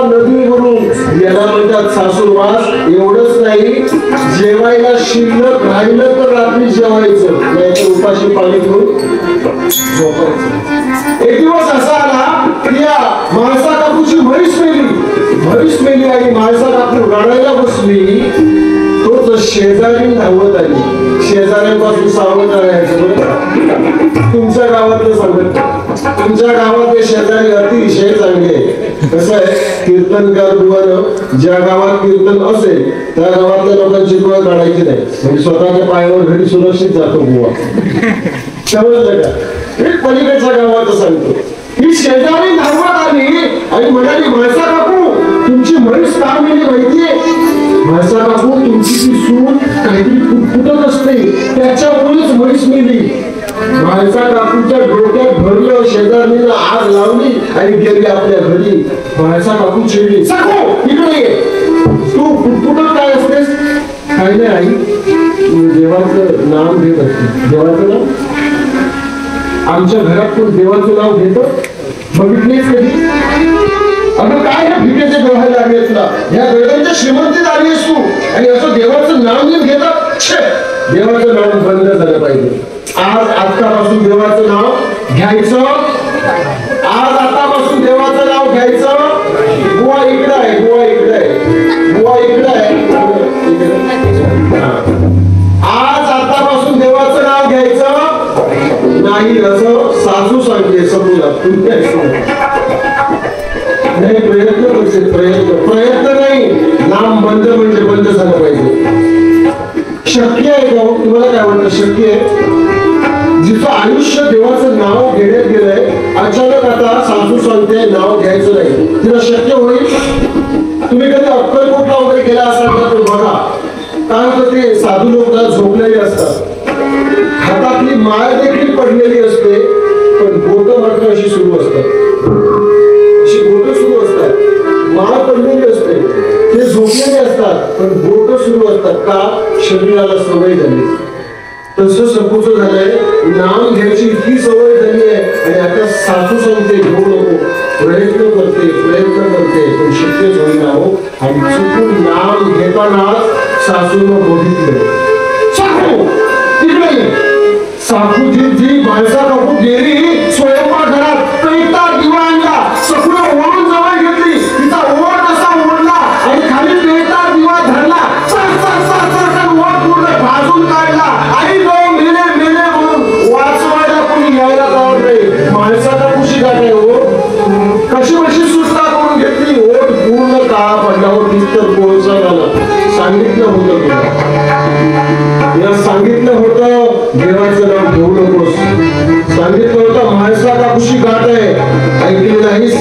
नदीवरून याला म्हणतात सासूरवास. एवढंच नाही, जेवायला शिल्लक राहिलं तर रात्री जेवायचं, नाही उपाशी पाणी घेऊन झोपायचं. एक दिवस असा आला की या माणसा काकूची म्हैस मेली आणि माणसा काकू रडायला बसली. तोच शेजारी धावत आली. शेजाऱ्यांपासून सावध राहायचं बरं. तुमच्या गावातलं सांगत, तुमच्या गावातले शेजारी अतिशय चांगले. कसं आहे, कीर्तनकार बुवानं ज्या गावात कीर्तन असेल त्या गावातल्या लोकांची डोळा काढायची नाही, म्हणजे स्वतःच्या पायावर घरी सुरक्षित जातो बुवा. समजलं का? हे पलीकडच्या गावात सांगतो. ही शेजारी धावत आली आणि म्हणाली, म्हैसा काकू तुमची म्हैस का मेली माहितीये? म्हैसा काकू तुमची ती सून काहीतरी फुटत असते, त्याच्यामुळेच म्हैस मेली. म्हैसा काकूच्या डोक्यात भरलं, शेजारीला आग लावली आणि गेली आपल्या घरी. म्हैसा काकू चिडली, साकू इकडे ये, तू फुटफुटत काय असतेस? काही नाही आई, देवाचं नाव घेत असते. देवाचं नाव? आमच्या घरात कोण देवाचं नाव घेत बघितलीस कधी? अगं काय ह्या भिकेचे डोहायला लागले तुला? ह्या वेळांच्या श्रीमंतीत आली आहेस तू आणि असं देवाचं नाव घेऊन घेतात. देवाचं नाव बंद झालं पाहिजे. आतापासून देवाचं नाव घ्यायचं. आतापासून देवाचं नाव घ्यायचं. बुवा इकडे आहे, बुवा इकडे आहे, बुवा इकडे आहे. आतापासून देवाचं नाव घ्यायचं नाही असं सासू सांगते. समजूला नाही, प्रयत्न नाही, नाम बंद म्हणजे बंद झालं पाहिजे. शक्य आहे का? तुम्हाला काय वाटतं शक्य आहे? जिचं आयुष्य देवाचं नाव घेण्यात गेलंय, अचानक आता सासू सांगते नाव घ्यायचं नाही, तिला शक्य होईल? तुम्ही कधी अक्कलकोटला वगैरे गेला असाल तर बघा, काय होतं ते साधू लोक झोपलेले असतात, हातातली माळ देखील पडलेली असते, पण बोट मात्र अशी सुरू असतात, अशी बोट सुरू असतात. माळ पडलेली असते, ते झोपलेले असतात, पण बोट सुरू असतात. का? शरीराला सवय झाली. तसं सपूचं झालंय, नाम घ्यायची इतकी सवय झाली आहे आणि आता सासू सांगते घेऊ नको, प्रयत्न करते, पण शक्यच होईना हो. आणि चुकून नाम घेतानाच सासूनं बघितलं, सासू तिकडे सासूची जी माणसा काकू गेली स्वयंपाकघरात, कैता दिवा आणला, सगळं ओढून जवळ घेतली, तिचा ओढ असा ओढला आणि खाली पेटा दिवा धरला, ओढ पूर्ण भाजून काढला. आणि मेले म्हणून वाचवायला कोणी यायला जावत नाही. माणसाला कुशी काढाय हो, कशी सुस्ता करून घेतली. ओढ पूर्ण काळा पडला हो, तिथं कोळसा झाला. सांगितलं होतं तुला, सांगितलं होतं देवाचं नाव घेऊ नकोस, सांगितलं होतं माणसा काकुशी गाठ आहे, ऐकली नाहीस.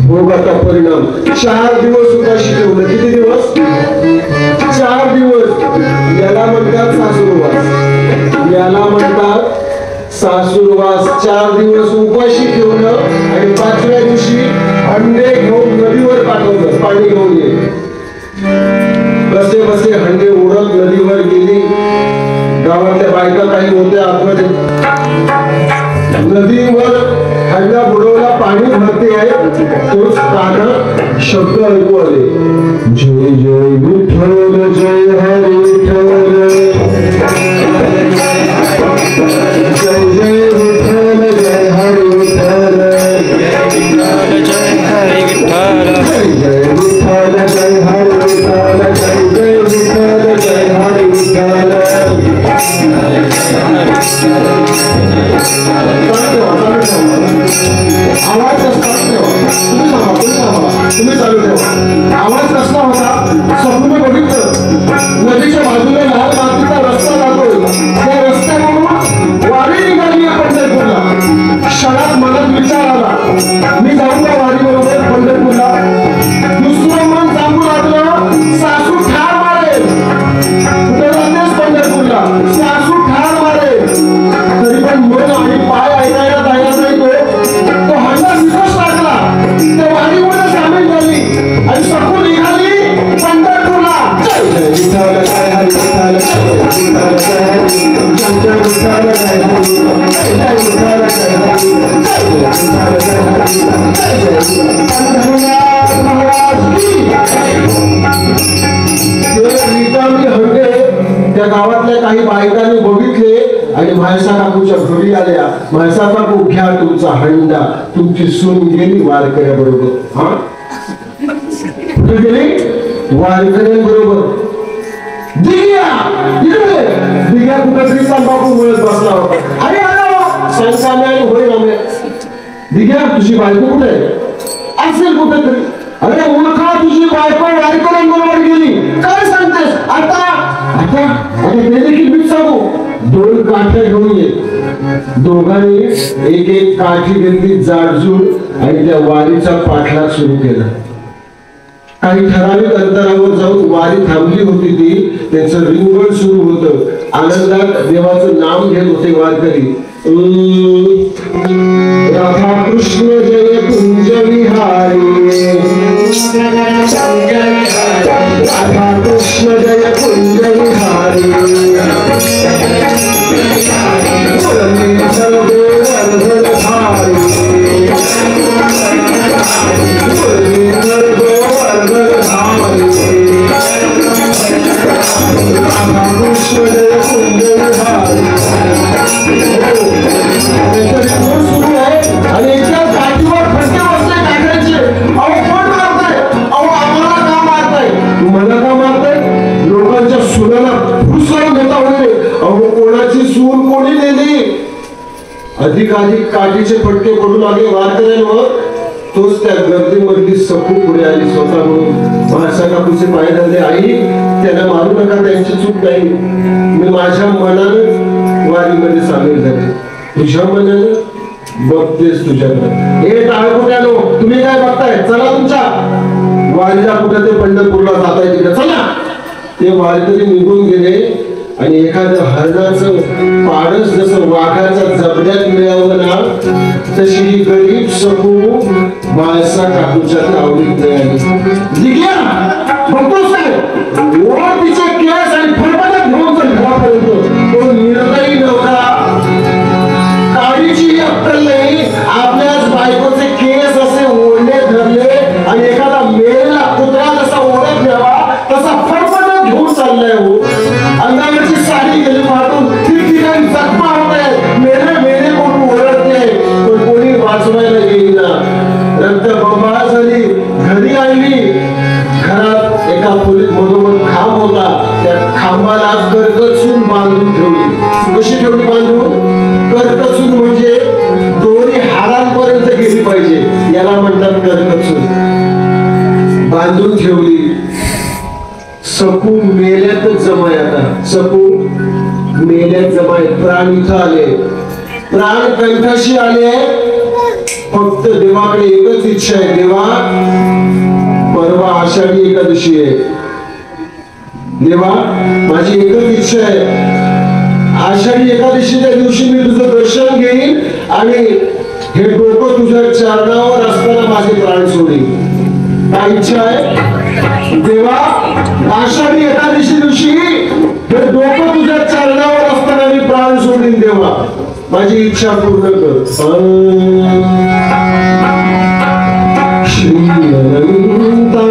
भोगाचा परिणाम. 4 दिवस उपाशी ठेवलं. किती दिवस? 4 दिवस. याला म्हणतात सासूरवास, याला म्हणतात सासूरवास. 4 दिवस उपाशी ठेवलं आणि 5व्या दिवशी हंडे घेऊन नदीवर पाठवलं, पाणी घेऊन ये. कसे बसे हंडे उडत नदीवर गेली. गावातल्या बायका काही होत्या आतमध्ये. नदीवर हंडा बुडवला, पाणी भरते आहे, तोच कान शब्द ऐकू आले, जय जय विठ्ठल, जय हरी विठ्ठल, जय जय विठ्ठल, जय हरी विठ्ठल, जय हरी विठ्ठल, जय विठ्ठल, जय हरी विठ्ठल, जय जय विठ्ठल, जय हरी विठ्ठल. आवाज तुम्ही चालू ठेवा. आवाज कसला होता? स्वप्न बघितलं, नदीच्या बाजूला लाल मातीचा रस्ता जातोय, त्या रस्त्यावरून वारी निघाली आहे पंढरपूरला. क्षणात मनात विचार आला, मी जाऊ का वारी बरोबर पंढरपूरला? दुसरं मन सांगू लागलं, सासू ठार मारेल, कुठे जातेस पंढरपूरला? सासू ठार मारेल. तरी पण मन आणि पाय ऐकायला तयार नाही. तो हंडा विश्वास टाकला, त्या वारीमध्ये सामील झाली आणि सकू निघाली पंढरपूरला. जय जय विठ्ठल, जय हरी विठ्ठल, जय विठ्ठल, जय हरी विठ्ठल, जय विठ्ठल, जय हरी विठ्ठल, जय विठ्ठल, जय हरी विठ्ठल, जय विठ्ठल, जय हरी विठ्ठल, जय जय विठ्ठल. त्या गावातल्या काही बायकांनी बघितले आणि म्हाळसा काकूच्या घरी आल्या. म्हाळसा काकू घ्या तुमचा हंडा, तुमची सून गेली वारकऱ्याबरोबर. हा कुठे गेली? वारकऱ्यांबरोबर. दिग्या कुठेतरी तंबाखू मिळत बसला होता. अरे होय दिग्या तुझी बायको कुठे असेल कुठेतरी. अरे मूर्खा तुझी बायको वारकऱ्यांबरोबर गेली. काय सांगतेस? आता आता आता ते देखील मी सांगू. 2 काठ्या घेऊन ये. दोघांनी एक एक काठी घेतली जाडजूड आणि त्या वारीचा पाठलाग सुरू केला. काही ठराविक अंतरावर जाऊन वारी थांबली होती ती. त्यांचं रिंगण सुरू होतं. आनंदात देवाचं नाम घेत होते वारकरी. राधा कृष्ण जय कुंज विहारी, राधा कृष्ण जय कुंज विहारी, अधिकाधिक काठीचे फटके पडू लागले वारकऱ्यांवर. तोच त्या गर्दीमधली सखू पुढे आली स्वतः म्हणून. म्हाळसा काकूचे पाय धरले. आई त्यांना मारू नका, त्यांची चूक नाही. मी माझ्या मनानं वारीमध्ये सामील झाले. तुझ्या मनानं बघतेस तुझ्याकडे. हे टाळकुट्यानो तुम्ही काय बघताय? चला तुमच्या वारीला कुठे ते पंढरपूरला जाताय तिकडे चला. ते वारकरी निघून गेले आणि एखाद्या हरणाचं पाडस जसं वाघाच्या जबड्यात मिळावं ना, तशी ही गरीब सकू म्हाळसा काकूच्या तावडीत मिळाली. दिग्या बघतोस काय? ओळ तिचे केस आणि फरफटत घेऊन जर घरापर्यंत. तो निर्दयी नव्हता. काळीची अक्कल नाही. आपल्याच बायकोचे केस असे ओढले धरले आणि एखादा मेलेला कुत्रा जसा ओढत न्यावा तसा फरफटत घेऊन चाललाय. हो अंगावरची साडी गेली फाटून ठिकठिकाणी जखमा होत आहेत. मेले मेले कोण ओरडते पण कोणी वाचवायला येईना. रक्तबंबाळ झाली. घरी आणली. घरात एका खोलीत मधोमध खांब होता. त्या खांबाला करकचून बांधून ठेवली. कशी ठेवली बांधून? करकचून म्हणजे दोरी हाडांपर्यंत गेली पाहिजे, याला म्हणतात करकचून. बांधून ठेवली. सकू मेल्यातच जमाय. आता सकू मेल्यात जमाय. प्राण इथं आले. प्राण कंठाशी आले. फक्त देवाकडे एकच इच्छा आहे. देवा परवा आषाढी एकादशी आहे. देवा माझी एकच इच्छा आहे. आषाढी एकादशीच्या दिवशी मी तुझं दर्शन घेईन आणि हे डोकं तुझ्या चरणावर असताना माझे प्राण सोडीन. काय इच्छा आहे? देवा आषाढी एकादशी दिवशी हे डोकं तुझ्या चरणावर असताना मी प्राण सोडीन. देवा माझी इच्छा पूर्ण कर. श्री अनंता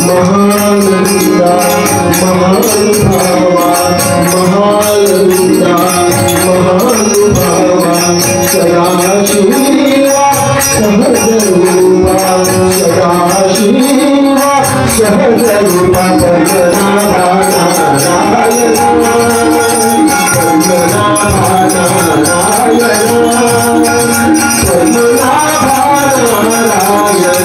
महानंदा महानुभावा महालंका महानुभावा सदाशिवा सहजरूपा सदाशिवा सहजरूपा वंदनाभा नारायणा वंदनाभा नारायणा वंदनाभा नारायणा